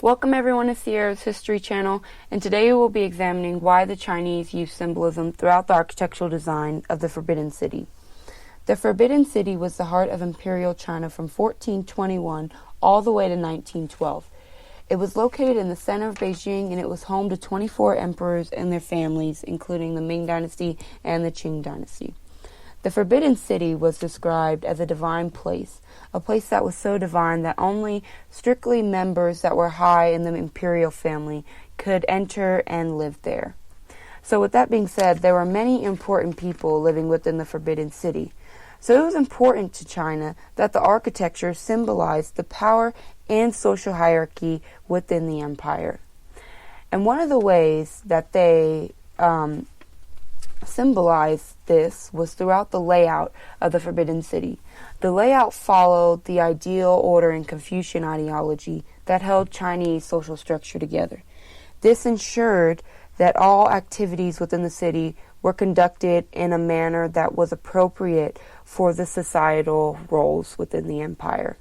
Welcome everyone to Sierra's History Channel, and today we will be examining why the Chinese used symbolism throughout the architectural design of the Forbidden City. The Forbidden City was the heart of Imperial China from 1421 all the way to 1912. It was located in the center of Beijing, and it was home to 24 emperors and their families, including the Ming Dynasty and the Qing Dynasty. The Forbidden City was described as a divine place, a place that was so divine that only strictly members that were high in the imperial family could enter and live there. So with that being said, there were many important people living within the Forbidden City. So it was important to China that the architecture symbolized the power and social hierarchy within the empire. And one of the ways that they symbolized this was throughout the layout of the Forbidden City. The layout followed the ideal order and Confucian ideology that held Chinese social structure together. This ensured that all activities within the city were conducted in a manner that was appropriate for the societal roles within the empire.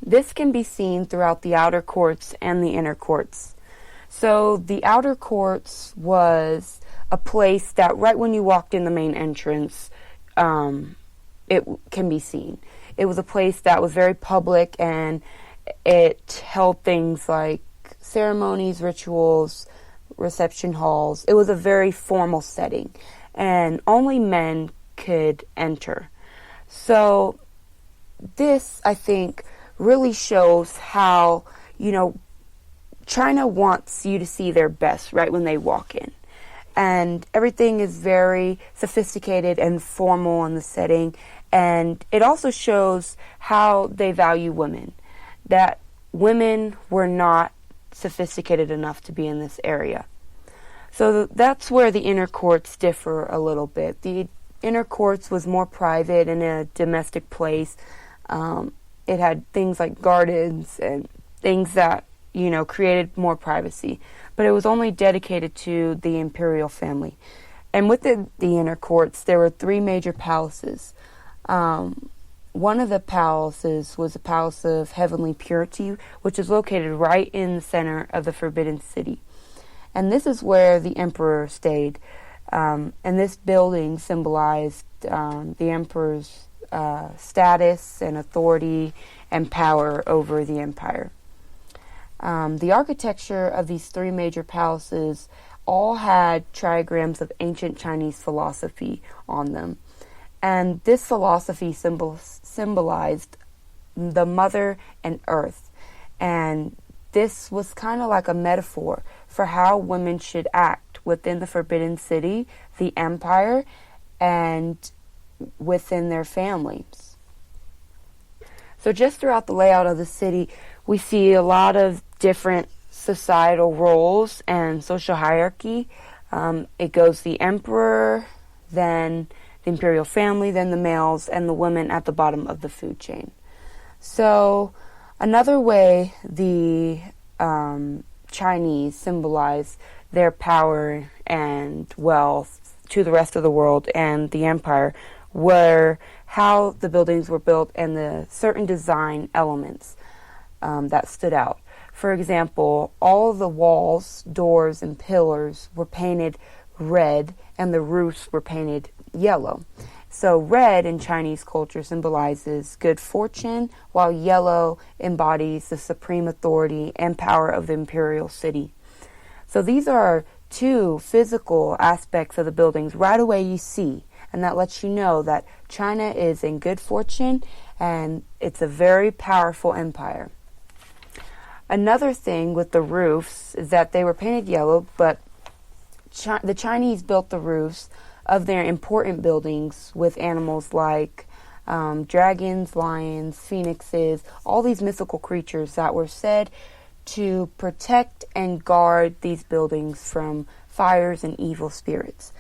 This can be seen throughout the outer courts and the inner courts. So the outer courts was a place that right when you walked in the main entrance, it can be seen. It was a place that was very public, and it held things like ceremonies, rituals, reception halls. It was a very formal setting, and only men could enter. So this, I think, really shows how, China wants you to see their best right when they walk in. And everything is very sophisticated and formal in the setting. And it also shows how they value women. That women were not sophisticated enough to be in this area. So that's where the inner courts differ a little bit. The inner courts was more private and a domestic place. It had things like gardens and things that created more privacy, but it was only dedicated to the imperial family. And within the inner courts, there were three major palaces. One of the palaces was the Palace of Heavenly Purity, which is located right in the center of the Forbidden City. And this is where the emperor stayed. And this building symbolized the emperor's status and authority and power over the empire. The architecture of these three major palaces all had trigrams of ancient Chinese philosophy on them. And this philosophy symbolized the mother and earth. And this was kind of like a metaphor for how women should act within the Forbidden City, the empire, and within their families. So just throughout the layout of the city, we see a lot of different societal roles and social hierarchy. It goes the emperor, then the imperial family, then the males, and the women at the bottom of the food chain. So another way the Chinese symbolize their power and wealth to the rest of the world and the empire were how the buildings were built and the certain design elements that stood out. For example, all of the walls, doors, and pillars were painted red, and the roofs were painted yellow. So red in Chinese culture symbolizes good fortune, while yellow embodies the supreme authority and power of the imperial city. So these are two physical aspects of the buildings right away you see, and that lets you know that China is in good fortune and it's a very powerful empire. Another thing with the roofs is that they were painted yellow, but the Chinese built the roofs of their important buildings with animals like dragons, lions, phoenixes, all these mythical creatures that were said to protect and guard these buildings from fires and evil spirits.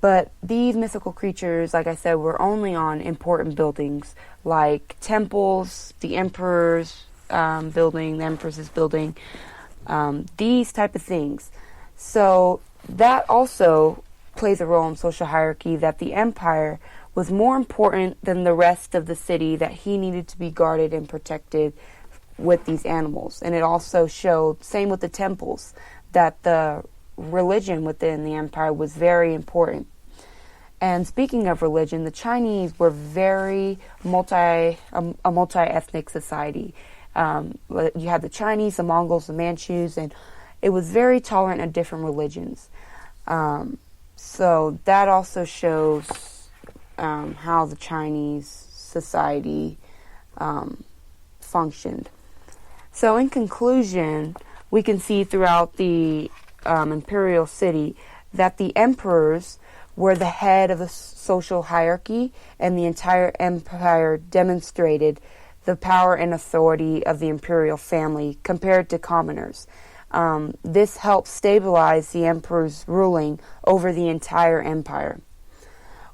But these mythical creatures, like I said, were only on important buildings like temples, the emperor's building, the empress's building, these type of things. So that also plays a role in social hierarchy, that the empire was more important than the rest of the city, that he needed to be guarded and protected with these animals. And it also showed, same with the temples, that the religion within the empire was very important. And speaking of religion, the Chinese were very a multi-ethnic society. You had the Chinese, the Mongols, the Manchus, and it was very tolerant of different religions. So that also shows how the Chinese society functioned. So in conclusion, we can see throughout the imperial city that the emperors were the head of the social hierarchy, and the entire empire demonstrated the power and authority of the imperial family compared to commoners. This helped stabilize the emperor's ruling over the entire empire.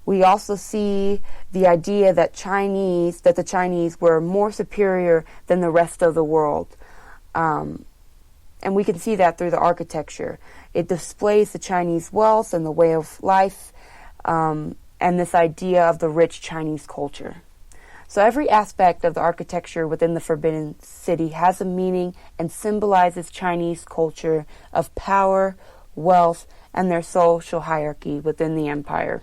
We also see the idea that the Chinese were more superior than the rest of the world. And we can see that through the architecture. It displays the Chinese wealth and the way of life, and this idea of the rich Chinese culture. So every aspect of the architecture within the Forbidden City has a meaning and symbolizes Chinese culture of power, wealth, and their social hierarchy within the empire.